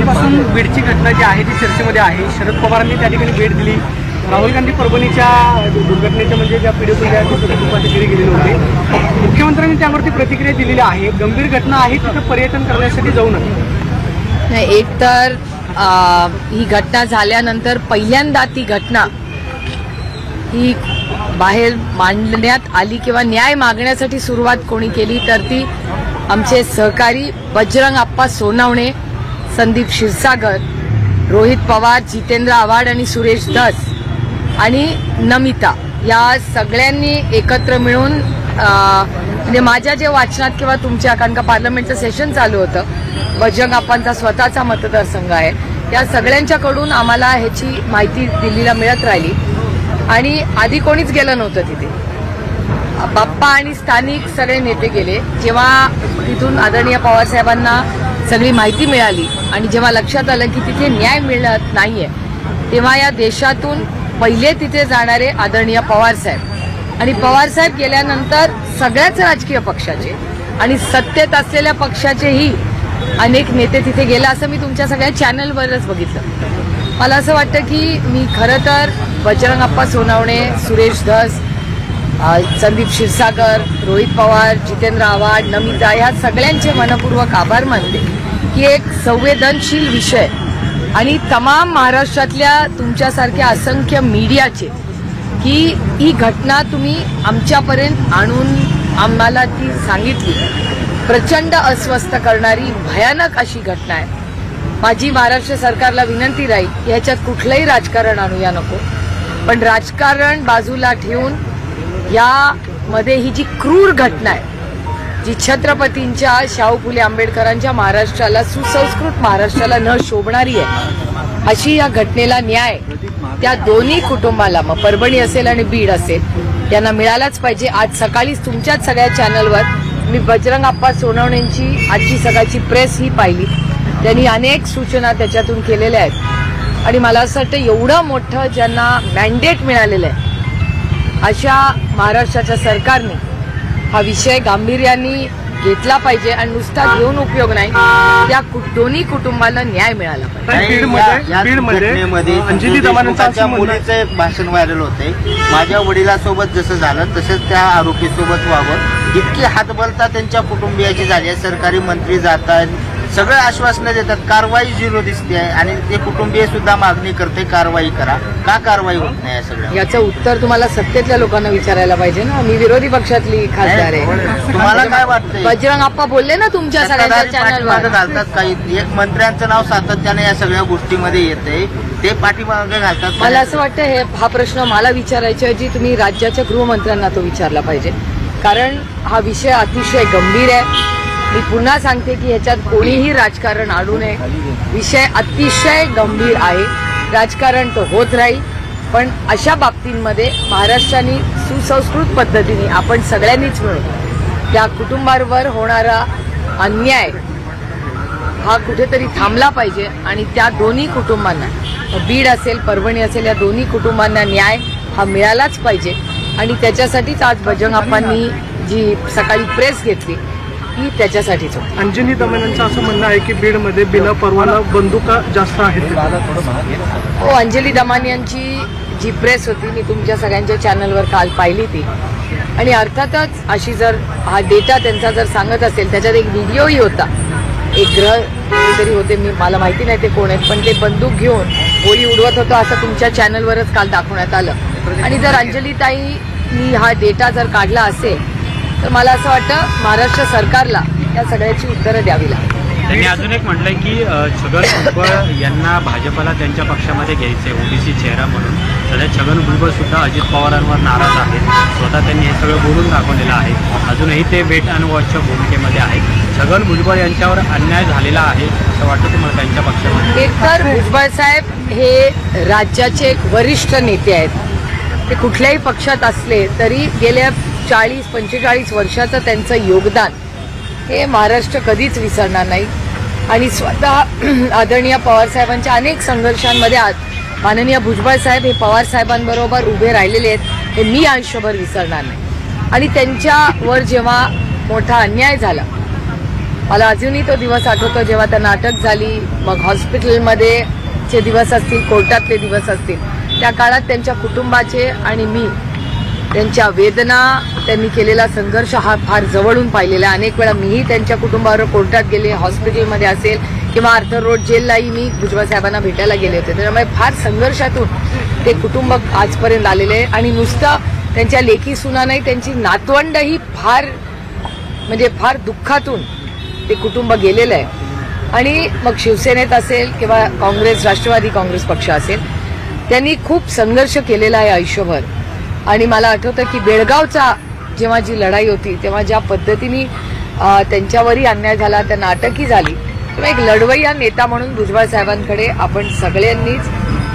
कालपासून बीडची घटना जी आहे ती चर्चेमध्ये आहे। शरद पवारांनी त्या ठिकाणी भेट दिली। राहुल गांधी परभणीच्या दुर्घटनेच्या म्हणजे ज्या पीडित प्रतिक्रिया गेलेली होती, मुख्यमंत्र्यांनी त्यावरती प्रतिक्रिया दिलेली आहे। गंभीर घटना आहे, तिथे पर्यटन करण्यासाठी जाऊ नये। एक तर ही घटना झाल्यानंतर पहिल्यांदा ती घटना ही बाहेर मांडण्यात आली किंवा न्याय मागण्यासाठी सुरुवात कोणी केली तर ती आमचे सहकारी बजरंग अप्पा सोनवणे, संदीप क्षीरसागर, रोहित पवार, जितेंद्र आव्हाड आणि सुरेश धस आणि नमिता या सगळ्यांनी एकत्र मिळून म्हणजे माझ्या जे वाचनात किंवा तुमच्या कारण का पार्लमेंटचं सेशन चालू होतं, बजरंग अप्पांचा स्वतःचा मतदारसंघ आहे, या सगळ्यांच्याकडून आम्हाला ह्याची माहिती दिल्लीला मिळत राहिली आणि आधी कोणीच गेलं नव्हतं तिथे। बाप्पा आणि स्थानिक सगळे नेते गेले। जेव्हा तिथून आदरणीय पवार साहेबांना सगळी माहिती मिळाली आणि जेव्हा लक्षात आलं की तिथे न्याय मिळत नाहीये, तेव्हा या देशातून पहिले तिथे जाणारे आदरणीय पवार साहेब आणि पवार साहेब गेल्यानंतर सगळ्याच राजकीय पक्षाचे आणि सत्तेत असलेल्या पक्षाचेही अनेक नेते तिथे गेले, असं मी तुमच्या सगळ्या चॅनलवरच बघितलं। मला असं वाटतं की मी खरं तर बजरंग अप्पा सोनवणे, सुरेश धस, संदीप क्षीरसागर, रोहित पवार, जितेंद्र आव्हाड, नमिता या सगळ्यांचे मनपूर्वक आभार मानते की एक संवेदनशील विषय आणि तमाम महाराष्ट्रातल्या तुमच्यासारख्या असंख्य मीडियाचे की ही घटना तुम्ही आमच्यापर्यंत आणून आम्हाला ती सांगितली। प्रचंड अस्वस्थ करणारी भयानक अशी घटना आहे। माझी महाराष्ट्र सरकारला विनंती राहील की ह्याच्यात कुठलंही राजकारण आणूया नको, पण राजकारण बाजूला ठेवून यामध्ये ही जी क्रूर घटना आहे, जी छत्रपतींच्या शाहू फुले आंबेडकरांच्या महाराष्ट्राला, सुसंस्कृत महाराष्ट्राला न शोभणारी आहे, अशी या घटनेला न्याय त्या दोन्ही कुटुंबाला, मग परभणी असेल आणि बीड असेल, यांना मिळालाच पाहिजे। आज सकाळीच तुमच्याच सगळ्या चॅनलवर मी बजरंग अप्पा सोनवणेंची आजची सकाळची प्रेस ही पाहिली, त्यांनी अनेक सूचना त्याच्यातून केलेल्या आहेत आणि मला असं वाटतं एवढं मोठं ज्यांना मॅन्डेट मिळालेलं आहे अशा महाराष्ट्राच्या सरकारने हा विषय गांभीर्याने घेतला पाहिजे आणि नुसता घेऊन उपयोग नाही, त्या दोन्ही कुटुंबाला न्याय मिळाला पाहिजे। अंजली दमानियांच्या मुलीचे भाषण व्हायरल होते, माझ्या वडिलांसोबत जसं झालं तसंच त्या आरोपीसोबत व्हावं, इतकी हातबलता त्यांच्या कुटुंबियाची झाली आहे। सरकारी मंत्री जातात, सगळे आश्वासनं देतात, कारवाई झिरो दिसते आहे आणि ते कुटुंबीय सुद्धा मागणी करते कारवाई करा, का कारवाई होत नाही? सगळं याचं उत्तर तुम्हाला सत्तेतल्या लोकांना विचारायला पाहिजे ना। मी विरोधी पक्षातली खासदार आहे, तुम्हाला काय वाटतं? बजरंग अप्पा बोलले ना तुमच्या सगळ्यांच्या चॅनलवर, घालतात काही एक मंत्र्यांचं नाव सातत्याने या सगळ्या गोष्टीमध्ये येते, ते पाठीमागे घालतात। मला असं वाटतं हा प्रश्न मला विचारायच्या ऐवजी तुम्ही राज्याच्या गृहमंत्र्यांना तो विचारला पाहिजे, कारण हा विषय अतिशय गंभीर आहे। मी पुन्हा सांगते की ह्याच्यात कोणीही राजकारण आणू नये, विषय अतिशय गंभीर आहे, राजकारण तो होत राहील, पण अशा बाबतींमध्ये महाराष्ट्राने सुसंस्कृत पद्धतीने आपण सगळ्यांनीच मिळून त्या कुटुंबावर होणारा अन्याय हा कुठेतरी थांबला पाहिजे आणि त्या दोन्ही कुटुंबांना, बीड असेल परभणी असेल, या दोन्ही कुटुंबांना न्याय हा मिळालाच पाहिजे आणि त्याच्यासाठीच आज बजरंग अप्पांनी जी सकाळी प्रेस घेतली ही त्याच्यासाठीच होती। अंजली दमानियांचं असं म्हणणं आहे की बीडमध्ये बिना परवाना बंदुका जास्त आहेत। हो, अंजली दमानियांची जी प्रेस होती मी तुमच्या सगळ्यांच्या चॅनलवर काल पाहिली ती आणि अर्थातच अशी जर हा डेटा त्यांचा जर सांगत असेल, त्याच्यात एक व्हिडिओही होता, एक ग्रह तरी होते, मला माहिती नाही ते कोण आहेत, पण ते बंदूक घेऊन गोळी उडवत होतं असं तुमच्या चॅनलवरच काल दाखवण्यात आलं। आणि जर अंजलीताईंनी हा डेटा जर काढला असेल तर मला असं वाटतं महाराष्ट्र सरकारला या सगळ्याची उत्तरं द्यावी लागतील। त्यांनी अजून एक म्हटलंय की छगन भुजबळ यांना भाजपला त्यांच्या पक्षामध्ये घ्यायचे ओबीसी चेहरा म्हणून। सध्या छगन भुजबळ सुद्धा अजित पवारांवर नाराज आहेत, स्वतः त्यांनी हे सगळं बोलून दाखवलेलं आहे, अजूनही ते वेट अँड वॉचच्या भूमिकेमध्ये आहेत। छगन भुजबळ यांच्यावर अन्याय झालेला आहे असं वाटतं तुम्हाला त्यांच्या पक्षामध्ये? एक तर भुजबळ साहेब हे राज्याचे एक वरिष्ठ नेते आहेत, ते कुठल्याही पक्षात असले तरी गेल्या 40-45 वर्षाचं त्यांचं योगदान हे महाराष्ट्र कधीच विसरणार नाही आणि स्वतः आदरणीय पवार साहेबांच्या अनेक संघर्षांमध्ये माननीय भुजबळ साहेब हे पवार साहेबांबरोबर उभे राहिलेले आहेत, हे मी आयुष्यभर विसरणार नाही। आणि त्यांच्यावर जेव्हा मोठा अन्याय झाला मला अजूनही तो दिवस आठवतो जेव्हा त्यांना अटक झाली, मग हॉस्पिटलमध्ये चे दिवस असतील, कोर्टातले दिवस असतील, त्या काळात त्यांच्या कुटुंबाचे आणि मी त्यांच्या वेदना, त्यांनी केलेला संघर्ष हा फार जवळून पाहिलेला. अनेक वेळा मीही त्यांच्या कुटुंबावर कोर्टात गेले, हॉस्पिटलमध्ये असेल किंवा आर्थर रोड जेललाही मी भुजबळ साहेबांना भेटायला गेले होते. त्याच्यामुळे फार संघर्षातून ते कुटुंब आजपर्यंत आलेले आहे. आणि नुसतं त्यांच्या लेकी सुना नाही, त्यांची नातवंडही फार दुःखातून ते कुटुंब गेलेलं आहे. आणि मग शिवसेनेत असेल किंवा काँग्रेस, राष्ट्रवादी काँग्रेस पक्ष असेल, त्यांनी खूप संघर्ष केलेला आहे आयुष्यभर. आणि मला आठवतं की बेळगावचा जेव्हा जी लढाई होती तेव्हा ज्या पद्धतीने त्यांच्यावरही अन्याय झाला, त्यांना अटकही झाली, तेव्हा एक लढवय्या नेता म्हणून भुजबळ साहेबांकडे आपण सगळ्यांनीच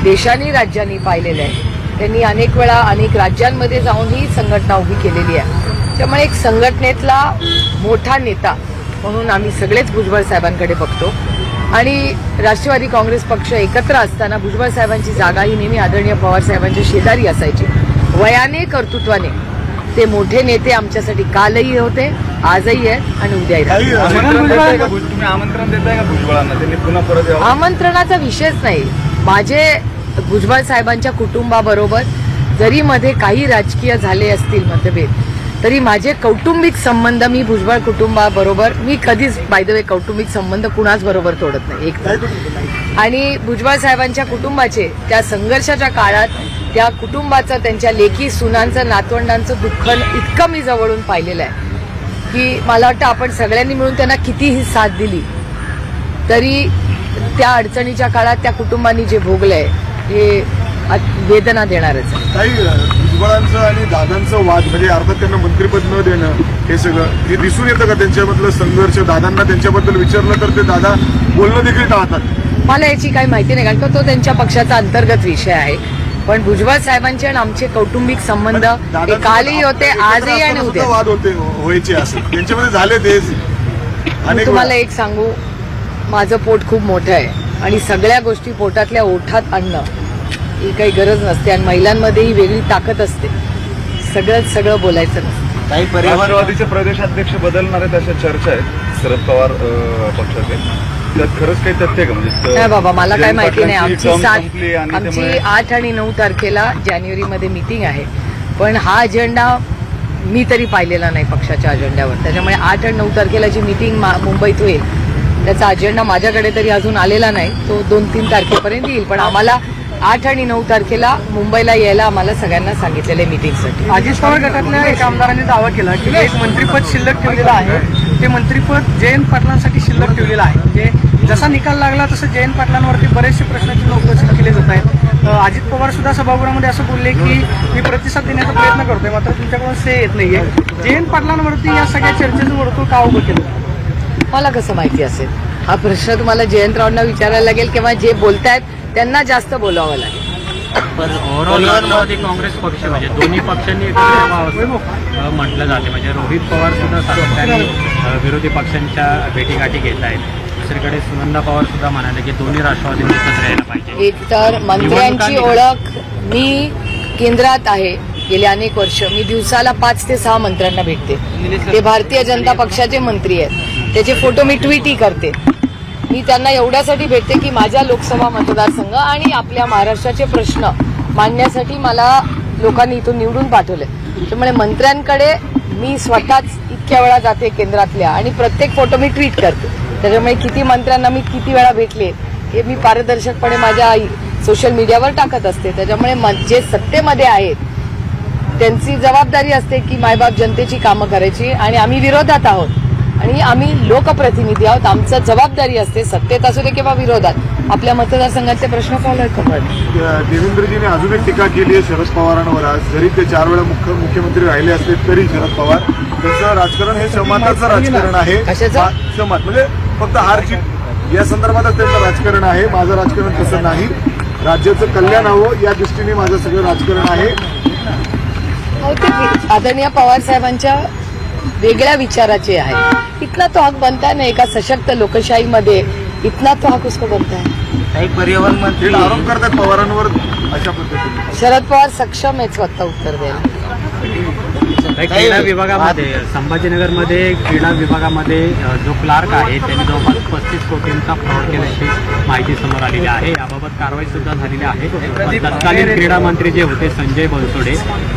देशांनी राज्यांनी पाहिलेलं आहे. त्यांनी अनेक वेळा अनेक राज्यांमध्ये जाऊन ही संघटना उभी केलेली आहे. त्यामुळे एक संघटनेतला मोठा नेता म्हणून आम्ही सगळेच भुजबळ साहेबांकडे बघतो. आणि राष्ट्रवादी काँग्रेस पक्ष एकत्र असताना भुजबळ साहेबांची जागा ही नेहमी आदरणीय पवार साहेबांच्या शेजारी असायची. वयाने, कर्तृत्वाने ते मोठे नेते आमच्यासाठी कालही होते, आजही आहेत आणि उद्याही राहतील. तुम्ही आमंत्रण देताय का भुजबळांना, त्यांनी पुन्हा परत यावं? आमंत्रणाचा विषयच नाही. माझे भुजबळ साहेबांच्या कुटुंबाबरोबर जरी मध्ये काही राजकीय झाले असतील मतभेद, तरी माझे कौटुंबिक संबंध, मी भुजबळ कुटुंबाबरोबर मी कधीच बाय द वे कौटुंबिक संबंध कुणाच बरोबर तोडत नाही एक. आणि भुजबळ साहेबांच्या कुटुंबाचे त्या संघर्षाच्या काळात त्या कुटुंबाचं, त्यांच्या लेकी सुनांचं, नातवंडांचं दुःख इतकं मी जवळून पाहिलेलं आहे की मला वाटतं आपण सगळ्यांनी मिळून त्यांना कितीही साथ दिली तरी त्या अडचणीच्या काळात त्या कुटुंबांनी जे भोगलंय हे वेदना देणारच आहे. काही भुजबळांचं आणि दादांचं वाद, म्हणजे अर्थात त्यांना मंत्रिपद न देणं, हे सगळं हे दिसून येतं का त्यांच्यामधलं संघर्ष? दादांना त्यांच्याबद्दल विचारलं तर ते दादा बोलणं देखील टाळतात. मला याची काही माहिती नाही, कारण तो त्यांच्या पक्षाचा अंतर्गत विषय आहे. पण भुजबळ साहेबांचे आणि आमचे कौटुंबिक संबंध हे कालही होते, आजही आणि उद्या. वाद होते व्हायचे असं त्यांच्यामध्ये झाले ते. मी तुम्हाला एक सांगू, माझं पोट खूप मोठं आहे आणि सगळ्या गोष्टी पोटातल्या ओठात आणणं ही काही गरज नसते. आणि महिलांमध्ये ही वेगळी ताकद असते, सगळं बोलायचं नसतं. काही राष्ट्रवादीचे प्रदेशाध्यक्ष बदलणार आहेत अशा चर्चा आहेत शरद पवार पक्षाचे. त्यात खरंच काही तथ्य का? म्हणजे नाही बाबा, मला काय माहिती नाही. आमची 8 8 आणि 9 तारखेला जानेवारीमध्ये मीटिंग आहे, पण हा अजेंडा मी तरी पाहिलेला नाही पक्षाच्या अजेंड्यावर. त्याच्यामुळे 8 आणि 9 तारखेला जी मीटिंग मुंबईत होईल त्याचा अजेंडा माझ्याकडे तरी अजून आलेला नाही. तो 2-3 तारखेपर्यंत येईल. पण आम्हाला 8 आणि 9 तारखेला मुंबईला यायला आम्हाला सगळ्यांना सांगितलेलं आहे मीटिंगसाठी. अजित पवार गटातल्या एका आमदारांनी दावा केला की एक मंत्रिपद शिल्लक ठेवलेलं आहे, ते मंत्रिपद जयंत पाटलांसाठी शिल्लक ठेवलेलं आहे. म्हणजे जसा निकाल लागला तसं जयंत पाटलांवरती बरेचसे प्रश्नाची उपस्थित केले जात आहेत. अजित पवार सुद्धा सभागृहामध्ये असं बोलले की मी प्रतिसाद देण्याचा प्रयत्न करतोय, मात्र तुमच्याकडून से येत नाहीये. जयंत पाटलांवरती या सगळ्या चर्चेचं वर्तुळ का उभं केलं? मला कसं माहिती असेल? हा प्रश्न तुम्हाला जयंतरावांना विचारायला लागेल किंवा जे बोलतायत त्यांना जास्त बोलावं लागेल. पण ओव्हरऑल राष्ट्रवादी काँग्रेस पक्ष म्हणजे दोन्ही पक्षांनी एकत्र व्हावं म्हटलं जाते. म्हणजे रोहित पवार सुद्धा सातत्याने विरोधी पक्षांच्या भेटीगाठी घेत आहेत. दुसरीकडे सुनंदा पवार सुद्धा म्हणाले की दोन्ही राष्ट्रवादींनी एकत्र यायला पाहिजे. एक तर मंत्र्यांची ओळख, मी केंद्रात आहे गेले अनेक वर्ष. मी दिवसाला 5 ते 6 मंत्र्यांना भेटते. ते भारतीय जनता पक्षाचे मंत्री आहेत, त्याचे फोटो मी ट्विटही करते. मी त्यांना एवढ्यासाठी भेटते की माझ्या लोकसभा मतदारसंघ आणि आपल्या महाराष्ट्राचे प्रश्न मांडण्यासाठी मला लोकांनी इथून निवडून पाठवले. त्यामुळे मंत्र्यांकडे मी स्वतःच इतक्या वेळा जाते केंद्रातल्या आणि प्रत्येक फोटो मी ट्विट करते. त्याच्यामुळे किती मंत्र्यांना मी किती वेळा भेटले हे मी पारदर्शकपणे माझ्या सोशल मीडियावर टाकत असते. त्याच्यामुळे जे सत्तेमध्ये आहेत त्यांची जबाबदारी असते की मायबाप जनतेची कामं करायची, आणि आम्ही विरोधात आहोत आणि आम्ही लोकप्रतिनिधी आहोत. आमचं जबाबदारी असते सत्तेत असू दे किंवा विरोधात आपल्या मतदारसंघाचे प्रश्न सॉल्व्ह करणे. देवेंद्रजीने अजून एक टीका केली आहे शरद पवारांवर. आज जरी ते 4 वेळा मुख्यमंत्री राहिले असले तरी शरद पवार त्यांचं राजकारण हे क्षमताचं राजकारण आहे. क्षमत म्हणजे फक्त हार जीत या संदर्भातच त्यांचं राजकारण आहे. माझं राजकारण तसं नाही. राज्याचं कल्याण हवं या दृष्टीने माझं सगळं राजकारण आहे. आदरणीय पवार साहेबांच्या वेगळ्या विचाराचे आहे. इतना तो हक बनता है ना एका सशक्त लोकशाहीमध्ये, इतना तो हक उसको बनता है. काही पर्यावरण मंत्री आरोप करतात पवारांवर अशा पद्धतीने. शरद पवार सक्षम आहे स्वतः उत्तर द्यायला. क्रीडा विभागामध्ये संभाजीनगरमध्ये क्रीडा विभागामध्ये जो क्लार्क आहे त्यांनी जवळपास 35 कोटींचा फ्रॉड केल्याची माहिती समोर आलेली आहे. याबाबत कारवाई सुद्धा झालेली आहे. तत्कालीन क्रीडा मंत्री जे होते संजय बनसोडे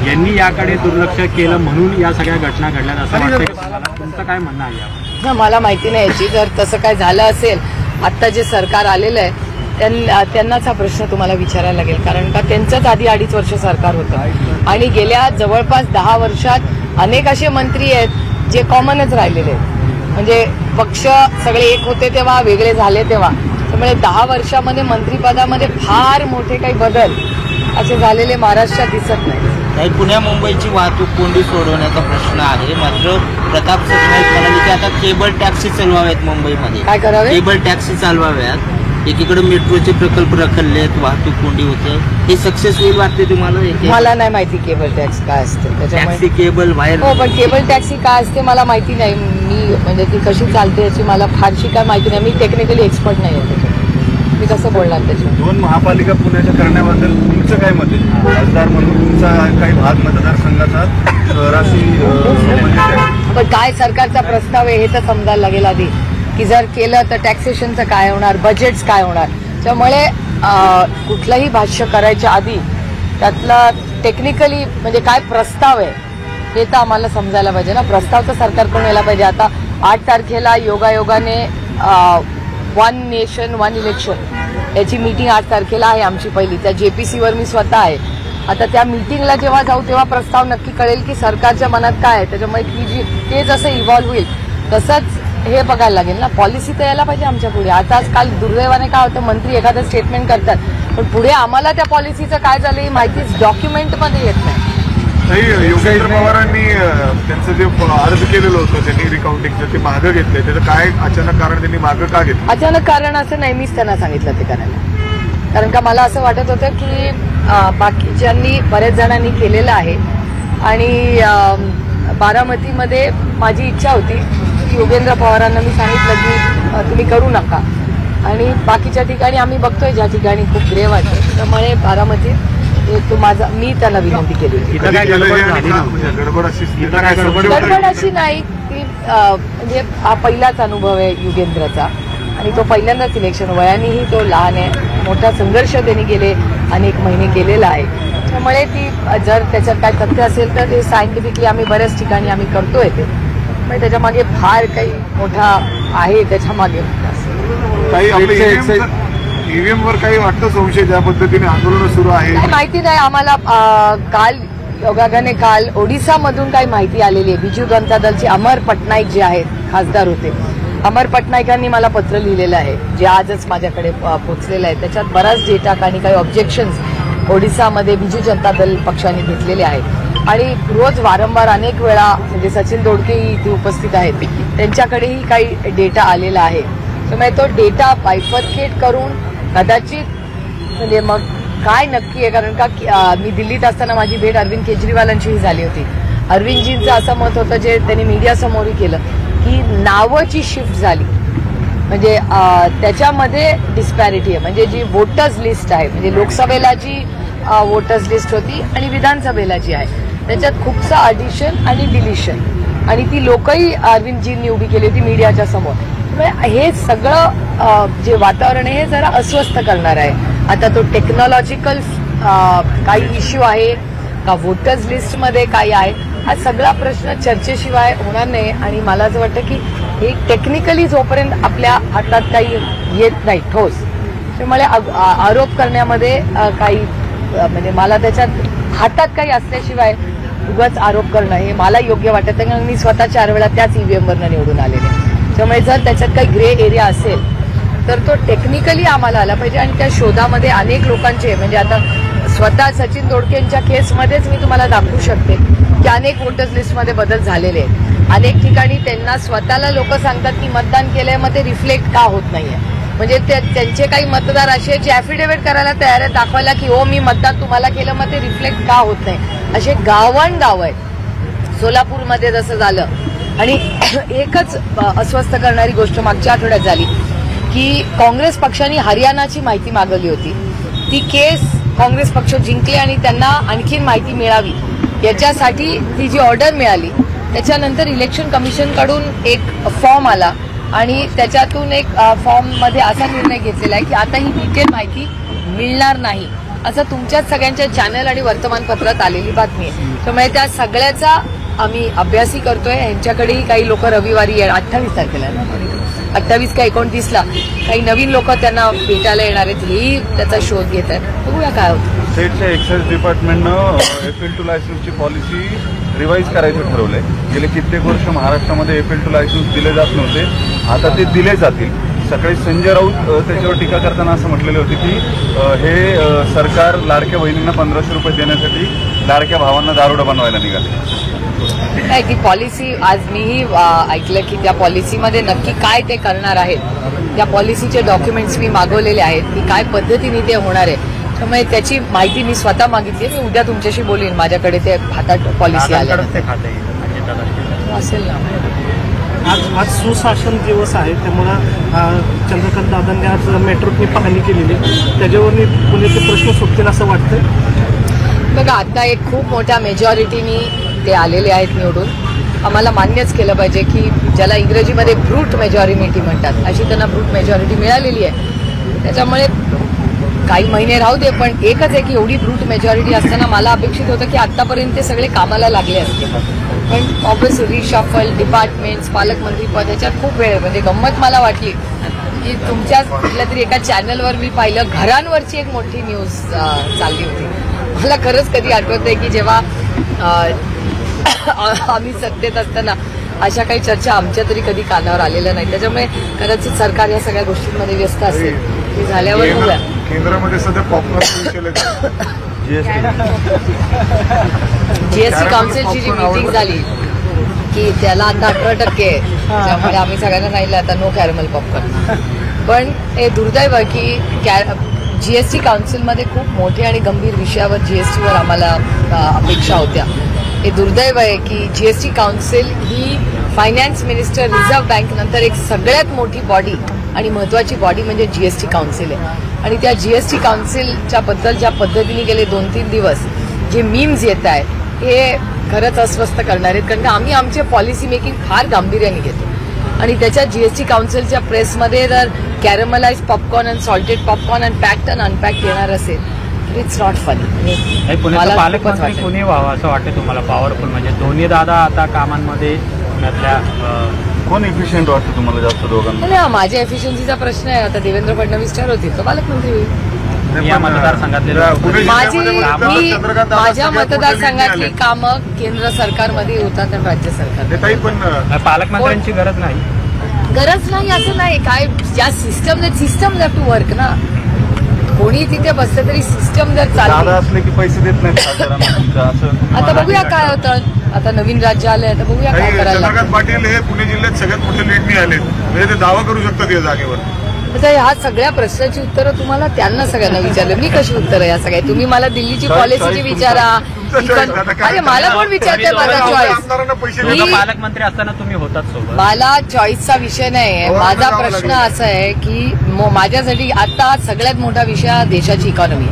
यांनी याकडे दुर्लक्ष केलं म्हणून या सगळ्या घटना घडल्यात असं वाटतं. तुमचं काय म्हणणं आहे? मला माहिती नाही याची. जर तसं काय झालं असेल, आता जे सरकार आलेलं आहे त्यांनाच हा प्रश्न तुम्हाला विचारायला लागेल, कारण का त्यांचंच आधी 2.5 वर्ष सरकार होतं आणि गेल्या जवळपास 10 वर्षात अनेक असे मंत्री आहेत जे कॉमनच राहिलेले आहेत. म्हणजे पक्ष सगळे एक होते तेव्हा, वेगळे झाले तेव्हा. त्यामुळे 10 वर्षामध्ये मंत्रिपदामध्ये फार मोठे काही बदल असे झालेले महाराष्ट्रात दिसत नाही. पुण्या मुंबईची वाहतूक कोंडी सोडवण्याचा प्रश्न आहे. मात्र प्रताप सरनाईक म्हणाले की आता केबल टॅक्सी चालवाव्यात मुंबईमध्ये. काय करावे? केबल टॅक्सी चालवाव्यात. एकीकडे मेट्रोचे प्रकल्प रखडले आहेत, वाहतूक कोंडी होते. हे सक्सेस होईल वाटते तुम्हाला? मला नाही माहिती केबल टॅक्स काय असते त्याच्यामुळे. टॅक्सी केबल बाहेर. हो, पण केबल टॅक्सी काय असते मला माहिती नाही. मी म्हणजे ती कशी चालते याची मला फारशी काय माहिती नाही. मी टेक्निकली एक्सपर्ट नाही आहे त्याच्यात. मी कसं बोलणार त्याच्यात? 2 महापालिका पुण्याच्या करण्याबद्दल तुमचं काय मत आहे? खासदार म्हणून तुमचा काही भाग मतदारसंघाचा राशी पण काय सरकारचा प्रस्ताव आहे हे तर समजायला लागेल आधी, की जर केलं तर टॅक्सेशनचं काय होणार, बजेट्स काय होणार. त्यामुळे कुठलंही भाष्य करायच्या आधी त्यातला टेक्निकली म्हणजे काय प्रस्ताव आहे हे तर आम्हाला समजायला पाहिजे ना. प्रस्ताव तर सरकारकडून यायला पाहिजे. आता 8 तारखेला योगायोगाने 1 नेशन 1 इलेक्शन याची मीटिंग 8 तारखेला आहे आमची पहिली. त्या JPCवर मी स्वतः आहे. आता त्या मीटिंगला जेव्हा जाऊ तेव्हा प्रस्ताव नक्की कळेल की सरकारच्या मनात काय आहे. त्याच्यामुळे ते जसं इव्हॉल्व्ह होईल तसंच हे बघायला लागेल ना. पॉलिसी तर यायला पाहिजे आमच्या पुढे. आता आजकाल दुर्दैवाने काय होतं, मंत्री एखादं स्टेटमेंट करतात पण पुढे आम्हाला त्या पॉलिसीचं काय झालं ही माहिती डॉक्युमेंटमध्ये येत नाही. योगेंद्र पवारांनी त्यांचं जे अर्ज केलेलं होतं त्यांनी रिकाउंटिंगचं ते मागं घेतलंय, त्याचं काय अचानक कारण त्यांनी मागं का घेतलं? अचानक कारण असं नेहमीच त्यांना सांगितलं ते करायला. कारण का मला असं वाटत होतं की बाकीच्यांनी बऱ्याच जणांनी केलेलं आहे आणि बारामतीमध्ये माझी इच्छा होती की योगेंद्र पवारांना मी सांगितलं की तुम्ही करू नका. आणि बाकीच्या ठिकाणी आम्ही बघतोय ज्या ठिकाणी खूप ग्रे वाटतं, त्यामुळे बारामतीत मी त्यांना विनंती केली होती. गडबड अशी नाही की म्हणजे हा पहिलाच अनुभव आहे युगेंद्रचा आणि तो पहिल्यांदाच इलेक्शन. वयानेही तो लहान आहे. मोठा संघर्ष त्यांनी गेले अनेक महिने केलेला आहे. त्यामुळे ती जर त्याच्यात काय तथ्य असेल तर ते सायंटिफिकली आम्ही बऱ्याच ठिकाणी आम्ही करतोय ते. म्हणजे त्याच्यामागे फार काही मोठा आहे त्याच्यामागे. ईव्हीएम वर काही वाटतं संशय ज्या पद्धतीने आंदोलन सुरू आहे? माहिती नाही आम्हाला. काल योगायोगाने काल ओडिसामधून काही माहिती आलेली आहे. बिजू जनता दलचे अमर पटनाईक जे आहेत खासदार होते, अमर पटनाईकांनी मला पत्र लिहिलेलं आहे जे आजच माझ्याकडे पोहोचलेलं आहे. त्याच्यात बराच डेटा आणि काही ऑब्जेक्शन्स ओडिसामध्ये बिजू जनता दल पक्षाने घेतलेले आहेत आणि रोज वारंवार अनेक वेळा म्हणजे सचिन दोडकेही इथे उपस्थित आहेत, त्यांच्याकडेही काही डेटा आलेला आहे. त्यामुळे तो डेटा बायफर्केट करून कदाचित म्हणजे मग काय नक्की आहे. कारण का मी दिल्लीत असताना माझी भेट अरविंद केजरीवालांशीही झाली होती. अरविंदजींचं असं मत होतं जे त्यांनी मीडियासमोरही केलं की नावाची शिफ्ट झाली म्हणजे त्याच्यामध्ये डिस्पॅरिटी आहे. म्हणजे जी वोटर्स लिस्ट आहे म्हणजे लोकसभेला जी वोटर्स लिस्ट होती आणि विधानसभेला जी आहे त्याच्यात खूपसा ॲडिशन आणि डिलिशन आणि ती लोकही अरविंदजींनी उभी केली होती मीडियाच्या समोर. हे सगळं जे वातावरण आहे हे जरा अस्वस्थ करणार आहे. आता तो टेक्नॉलॉजिकल काही इश्यू आहे का वोटर्स लिस्टमध्ये काय आहे हा सगळा प्रश्न चर्चेशिवाय होणार नाही. आणि मला असं वाटतं की हे टेक्निकली जोपर्यंत आपल्या हातात काही येत नाही ठोस, त्यामुळे आरोप करण्यामध्ये काही म्हणजे मला त्याच्यात हातात काही असल्याशिवाय उगाच आरोप करणं हे मला योग्य वाटत नाही. कारण मी स्वतः 4 वेळा त्याच ईव्हीएमवरनं निवडून आलेले. त्यामुळे जर त्याच्यात काही ग्रे एरिया असेल तर तो टेक्निकली आम्हाला आला पाहिजे. आणि त्या शोधामध्ये अनेक लोकांचे म्हणजे आता स्वतः सचिन दोडकेंच्या केसमध्येच मी तुम्हाला दाखवू शकते की अनेक वोटर्स लिस्टमध्ये बदल झालेले आहेत. अनेक ठिकाणी त्यांना स्वतःला लोक सांगतात की मतदान केलंय मग ते रिफ्लेक्ट का होत नाहीये. म्हणजे त्यांचे काही मतदार असे जे ॲफिडेव्हिट करायला तयार आहेत दाखवायला की हो मी मतदान तुम्हाला केलं मग ते रिफ्लेक्ट का होत नाही. असे गावं आहेत. सोलापूरमध्ये जसं झालं. आणि एकच अस्वस्थ करणारी गोष्ट मागच्या आठवड्यात झाली की काँग्रेस पक्षाने हरियाणाची माहिती मागवली होती. ती केस काँग्रेस पक्ष जिंकले आणि त्यांना आणखीन माहिती मिळावी याच्यासाठी ती जी ऑर्डर मिळाली त्याच्यानंतर इलेक्शन कमिशनकडून एक फॉर्म आला आणि त्याच्यातून एक फॉर्ममध्ये असा निर्णय घेतलेला आहे की आता ही डिटेल माहिती मिळणार नाही, असं तुमच्याच सगळ्यांच्या चॅनल आणि वर्तमानपत्रात आलेली बातमी आहे. त्यामुळे त्या सगळ्याचा आम्ही अभ्यासही करतोय. यांच्याकडेही काही लोक रविवारी 28 तारखेला ना 28 का 29ला काही नवीन लोक त्यांना भेटायला येणार आहेत, हेही त्याचा शोध घेत आहेत. बघूया काय होतं. स्टेटच्या एक्साईज डिपार्टमेंटनं एफएल टू लायसन्सची पॉलिसी रिवाईज करायचं ठरवलंय. गेले कित्येक वर्ष महाराष्ट्रामध्ये एफएल टू लायसन्स दिले जात नव्हते, आता ते दिले जातील. सकाळी संजय राऊत त्याच्यावर टीका करताना असं म्हटलेले होते की हे सरकार लाडक्या बहिणींना 1500 रुपये देण्यासाठी लाडक्या भावांना दारुडा बनवायला निघाले. काय ती पॉलिसी आज मीही ऐकलं की त्या पॉलिसीमध्ये नक्की काय ते करणार आहेत. त्या पॉलिसीचे डॉक्युमेंट्स मी मागवलेले आहेत की काय पद्धतीने ते होणार आहे. त्यामुळे त्याची माहिती मी स्वतः मागितली. मी उद्या तुमच्याशी बोलीन. माझ्याकडे ते हातात पॉलिसी आल्या असेल ना. आज सुशासन दिवस आहे, त्यामुळं चंद्रकांत दादांनी आज मेट्रोची पाहणी केलेली, त्याच्यावर पुण्याचे प्रश्न सुटतील असं वाटतं. बघा आता एक खूप मोठ्या मेजॉरिटीनी ते आलेले आहेत निवडून. आम्हाला मान्यच केलं पाहिजे की ज्याला इंग्रजीमध्ये ब्रूट मेजॉरिटी म्हणतात अशी त्यांना ब्रूट मेजॉरिटी मिळालेली आहे. त्याच्यामुळे काही महिने राहू दे, पण एकच आहे की एवढी ब्रूट मेजॉरिटी असताना मला अपेक्षित होतं की आतापर्यंत ते सगळे कामाला लागले असते. पण ऑब्व्हियसली रिशफल डिपार्टमेंट्स पालकमंत्रीपद याच्यात खूप वेळ म्हणजे गंमत मला वाटली की तुमच्याच कुठल्या तरी एका चॅनलवर मी पाहिलं घरांवरची एक मोठी न्यूज चालली होती. मला खरंच कधी आठवत आहे की जेव्हा आम्ही सत्तेत असताना अशा काही चर्चा आमच्या तरी कधी कानावर आलेल्या नाही. त्याच्यामुळे कदाचित सरकार या सगळ्या गोष्टींमध्ये व्यस्त असेल. ते झाल्यावर बघूया. केंद्रामध्ये सध्या पॉप्युलर जीएसटी काउन्सिलची जी मीटिंग झाली की त्याला आता 18% आहे. त्यामुळे आम्ही सगळ्यांना सांगितलं आता नो कॅरमल पॉपकॉर्न. पण हे दुर्दैव आहे की जीएसटी काउन्सिलमध्ये खूप मोठे आणि गंभीर विषयावर जीएसटीवर आम्हाला अपेक्षा होत्या. हे दुर्दैव आहे की जीएसटी काउन्सिल ही फायनान्स मिनिस्टर रिझर्व्ह बँक नंतर एक सगळ्यात मोठी बॉडी आणि महत्वाची बॉडी म्हणजे जीएसटी काउन्सिल आहे. आणि त्या जीएसटी काउन्सिलच्या बद्दल ज्या पद्धतीने गेले 2-3 दिवस जे मीम्स येत आहे हे खरंच अस्वस्थ करणार आहेत. कारण आम्ही आमचे पॉलिसी मेकिंग फार गांभीर्याने घेतो आणि त्याच्या जीएसटी काउन्सिलच्या प्रेसमध्ये जर caramelised popcorn and salted popcorn and packed and unpacked येणार असेल तर इट्स नॉट फनी. पुण्याचा पालकमंत्री कोणी व्हावं असं वाटतं तुम्हाला पावरफुल? म्हणजे दोन्ही दादा आता कामांमध्ये पुण्यातल्या कोण इफिशियंट वाटतं तुम्हाला जास्त दोघांना? नाही, माझ्या एफिशियन्सीचा प्रश्न आहे. आता देवेंद्र फडणवीस ठरवतील तो पालकमंत्री होईल. या मतदारसंघातले माझ्या मतदारसंघातली कामं केंद्र सरकारमध्ये होतात आणि राज्य सरकार. पण पालकमंत्र्यांची गरज नाही असं नाही. काय ज्या सिस्टम हॅव टू वर्क ना. कोणी तिथे बसलं तरी सिस्टम जर चालली असले की पैसे देत नाहीत आता बघूया काय होतं. आता नवीन राज्य आलंय आता बघूया काय करायला. चंद्रकांत पाटील हे पुणे जिल्ह्यात सगळ्यात मोठे लीडनी आले म्हणजे ते दावा करू शकतात या जागेवर. आता ह्या सगळ्या प्रश्नाची उत्तरं तुम्हाला त्यांना सगळ्यांना विचारलं. मी कशी उत्तरं या सगळ्या? तुम्ही मला दिल्लीची पॉलिसीची विचारा. अरे मला कोण विचारते माझा चॉईस? पालकमंत्री असताना तुम्ही होतात सोबत. मला चॉईसचा विषय नाही. माझा प्रश्न असा आहे की माझ्यासाठी आता सगळ्यात मोठा विषय हा देशाची इकॉनॉमी.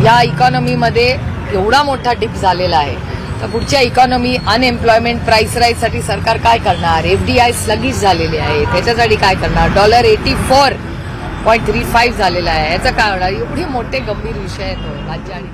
या इकॉनॉमीमध्ये एवढा मोठा डिप झालेला आहे तर पुढच्या इकॉनॉमी अनएम्प्लॉयमेंट प्राइस राईज साठी सरकार काय करणार? एफडीआय स्लगिश झालेले आहे त्याच्यासाठी काय करणार? डॉलर 84.35 झालेला आहे याचं काय होणार? एवढे मोठे गंभीर विषय आहेत राज्य आणि